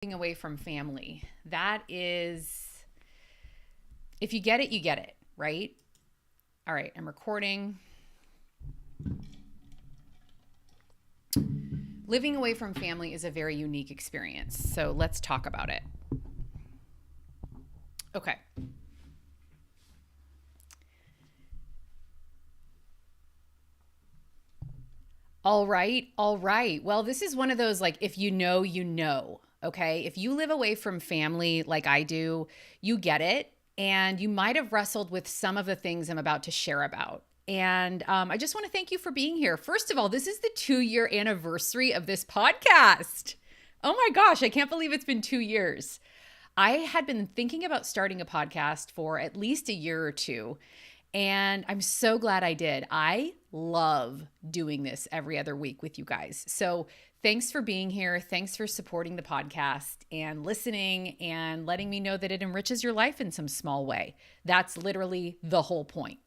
Away from family. That is, if you get it, you get it, right? All right, I'm recording. Living away from family is a very unique experience. So let's talk about it. Okay. All right. All right. Well, this is one of those like, if you know, you know. Okay. If you live away from family like I do, you get it. And you might have wrestled with some of the things I'm about to share about. And I just want to thank you for being here. First of all, this is the 2-year anniversary of this podcast. Oh my gosh, I can't believe it's been 2 years. I had been thinking about starting a podcast for at least a year or two. And I'm so glad I did. I love doing this every other week with you guys. So thanks for being here. Thanks for supporting the podcast and listening and letting me know that it enriches your life in some small way. That's literally the whole point.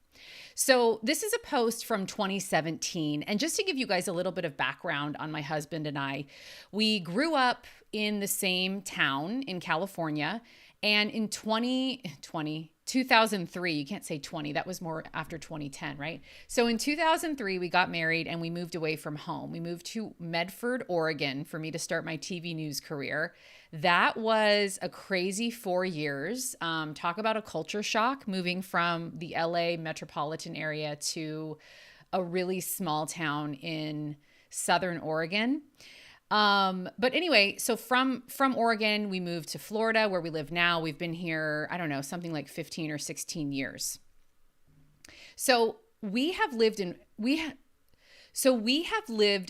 So this is a post from 2017. And just to give you guys a little bit of background on my husband and I, we grew up in the same town in California. And in 2003, you can't say 20, that was more after 2010, right? So in 2003, we got married and we moved away from home. We moved to Medford, Oregon for me to start my TV news career. That was a crazy 4 years. Talk about a culture shock, moving from the LA metropolitan area to a really small town in Southern Oregon. But anyway, so from Oregon, we moved to Florida where we live now. We've been here, I don't know, something like 15 or 16 years. So we have lived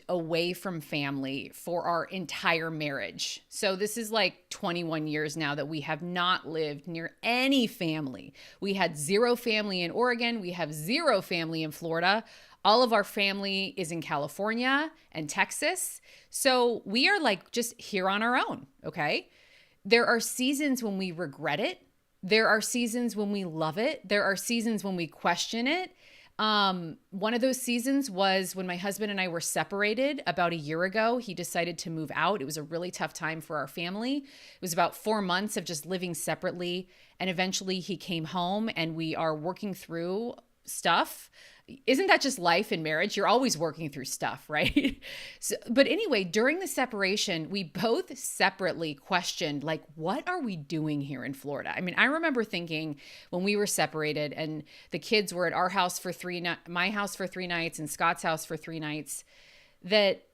away from family for our entire marriage. So this is like 21 years now that we have not lived near any family. We had zero family in Oregon. We have zero family in Florida. All of our family is in California and Texas. So we are like just here on our own, okay? There are seasons when we regret it. There are seasons when we love it. There are seasons when we question it. One of those seasons was when my husband and I were separated about a year ago. He decided to move out. It was a really tough time for our family. It was about 4 months of just living separately. And eventually he came home and we are working through stuff. Isn't that just life in marriage? You're always working through stuff, right? But anyway, during the separation, we both separately questioned, like, what are we doing here in Florida? I mean, I remember thinking when we were separated and the kids were at our house for my house for 3 nights and Scott's house for 3 nights, that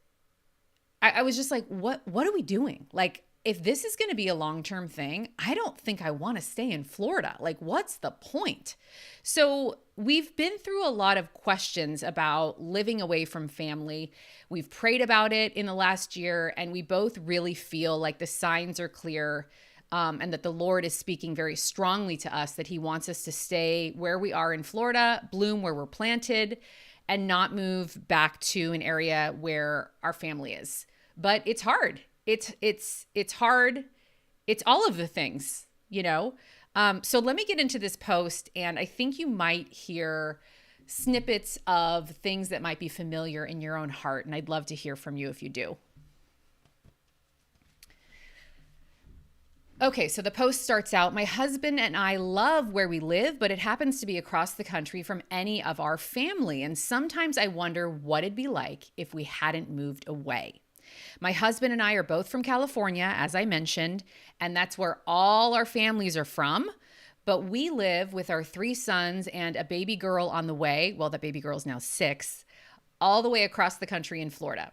I was just like, what are we doing? Like, if this is going to be a long-term thing, I don't think I want to stay in Florida. Like, what's the point? So we've been through a lot of questions about living away from family. We've prayed about it in the last year, and we both really feel like the signs are clear, and that the Lord is speaking very strongly to us that he wants us to stay where we are in Florida, bloom where we're planted, and not move back to an area where our family is. But it's hard. It's hard. It's all of the things, you know? So let me get into this post, and I think you might hear snippets of things that might be familiar in your own heart, and I'd love to hear from you if you do. Okay, so the post starts out, my husband and I love where we live, but it happens to be across the country from any of our family, and sometimes I wonder what it'd be like if we hadn't moved away. My husband and I are both from California, as I mentioned, and that's where all our families are from. But we live with our 3 sons and a baby girl on the way. Well, that baby girl is now 6, all the way across the country in Florida.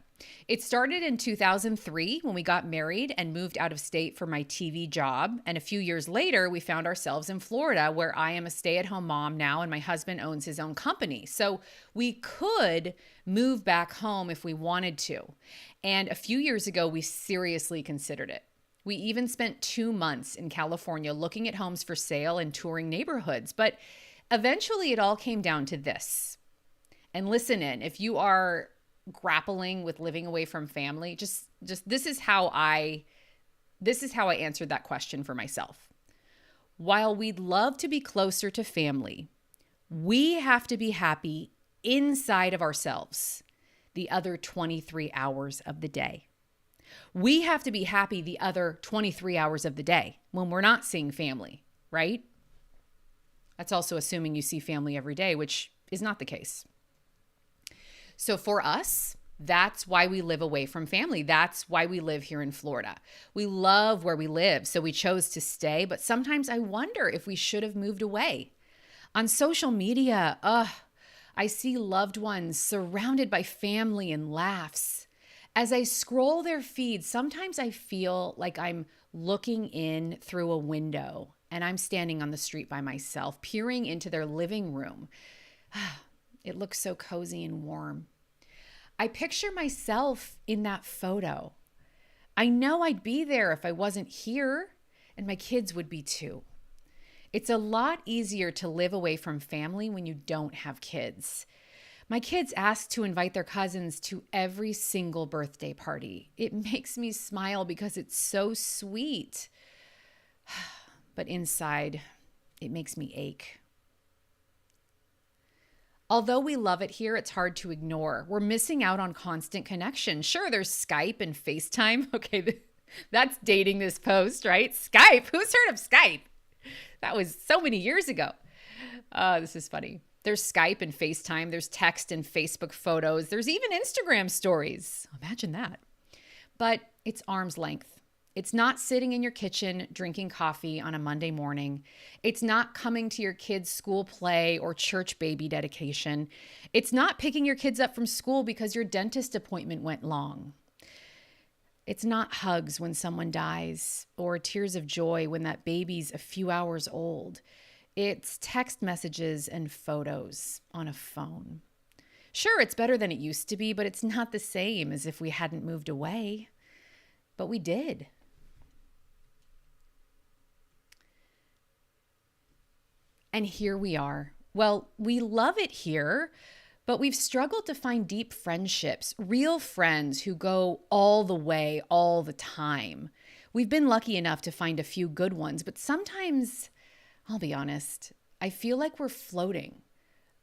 It started in 2003 when we got married and moved out of state for my TV job. And a few years later, we found ourselves in Florida, where I am a stay-at-home mom now and my husband owns his own company. So we could move back home if we wanted to. And a few years ago, we seriously considered it. We even spent 2 months in California looking at homes for sale and touring neighborhoods. But eventually, it all came down to this. And listen in, if you are grappling with living away from family, just this is how I answered that question for myself. While we'd love to be closer to family, we have to be happy inside of ourselves the other 23 hours of the day. We have to be happy the other 23 hours of the day when we're not seeing family, right? That's also assuming you see family every day, which is not the case. So for us, that's why we live away from family. That's why we live here in Florida. We love where we live, so we chose to stay, but sometimes I wonder if we should have moved away. On social media, I see loved ones surrounded by family and laughs. As I scroll their feeds, sometimes I feel like I'm looking in through a window and I'm standing on the street by myself, peering into their living room. It looks so cozy and warm. I picture myself in that photo. I know I'd be there if I wasn't here, and my kids would be too. It's a lot easier to live away from family when you don't have kids. My kids ask to invite their cousins to every single birthday party. It makes me smile because it's so sweet. But inside, it makes me ache. Although we love it here, it's hard to ignore. We're missing out on constant connection. Sure, there's Skype and FaceTime. Okay, that's dating this post, right? Skype. Who's heard of Skype? That was so many years ago. This is funny. There's Skype and FaceTime. There's text and Facebook photos. There's even Instagram stories. Imagine that. But it's arm's length. It's not sitting in your kitchen drinking coffee on a Monday morning. It's not coming to your kids' school play or church baby dedication. It's not picking your kids up from school because your dentist appointment went long. It's not hugs when someone dies or tears of joy when that baby's a few hours old. It's text messages and photos on a phone. Sure, it's better than it used to be, but it's not the same as if we hadn't moved away. But we did. And here we are. Well, we love it here, but we've struggled to find deep friendships, real friends who go all the way, all the time. We've been lucky enough to find a few good ones, but sometimes, I'll be honest, I feel like we're floating.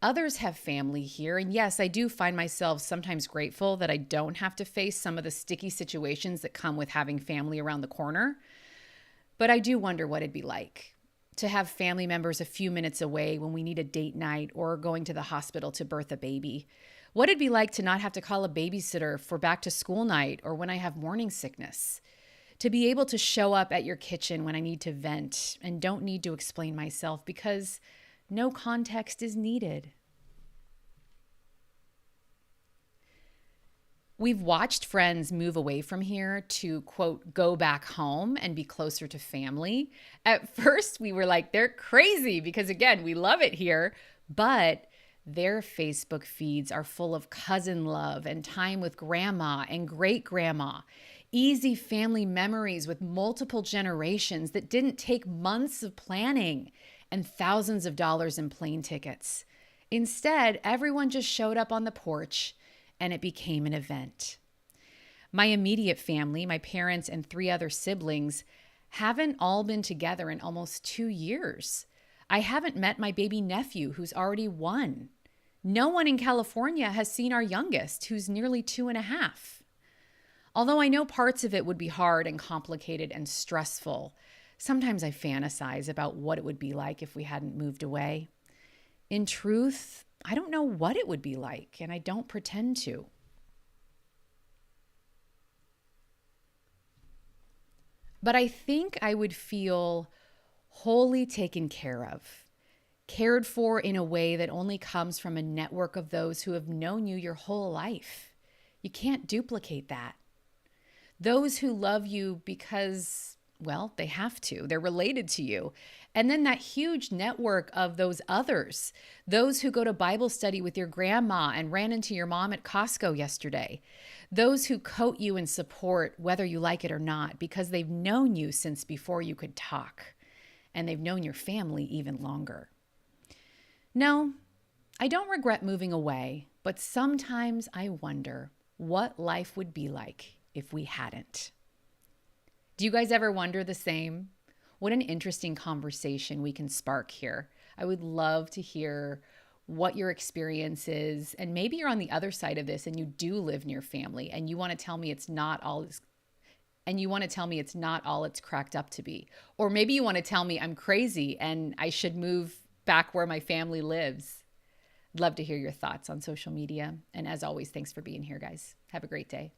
Others have family here, and yes, I do find myself sometimes grateful that I don't have to face some of the sticky situations that come with having family around the corner. But I do wonder what it'd be like to have family members a few minutes away when we need a date night or going to the hospital to birth a baby. What it'd be like to not have to call a babysitter for back to school night or when I have morning sickness. To be able to show up at your kitchen when I need to vent and don't need to explain myself because no context is needed. We've watched friends move away from here to, quote, go back home and be closer to family. At first, we were like, they're crazy because, again, we love it here. But their Facebook feeds are full of cousin love and time with grandma and great grandma. Easy family memories with multiple generations that didn't take months of planning and thousands of dollars in plane tickets. Instead, everyone just showed up on the porch and it became an event. My immediate family, my parents and 3 other siblings, haven't all been together in almost 2 years. I haven't met my baby nephew, who's already 1. No one in California has seen our youngest, who's nearly 2.5. Although I know parts of it would be hard and complicated and stressful, sometimes I fantasize about what it would be like if we hadn't moved away. In truth, I don't know what it would be like, and I don't pretend to. But I think I would feel wholly taken care of, cared for in a way that only comes from a network of those who have known you your whole life. You can't duplicate that. Those who love you because, well, they have to. They're related to you. And then that huge network of those others, those who go to Bible study with your grandma and ran into your mom at Costco yesterday, those who coat you in support whether you like it or not because they've known you since before you could talk, and they've known your family even longer. No, I don't regret moving away, but sometimes I wonder what life would be like if we hadn't. Do you guys ever wonder the same? What an interesting conversation we can spark here. I would love to hear what your experience is. And maybe you're on the other side of this and you do live near family and you want to tell me it's not all and you want to tell me it's not all it's cracked up to be. Or maybe you want to tell me I'm crazy and I should move back where my family lives. I'd love to hear your thoughts on social media. And as always, thanks for being here, guys. Have a great day.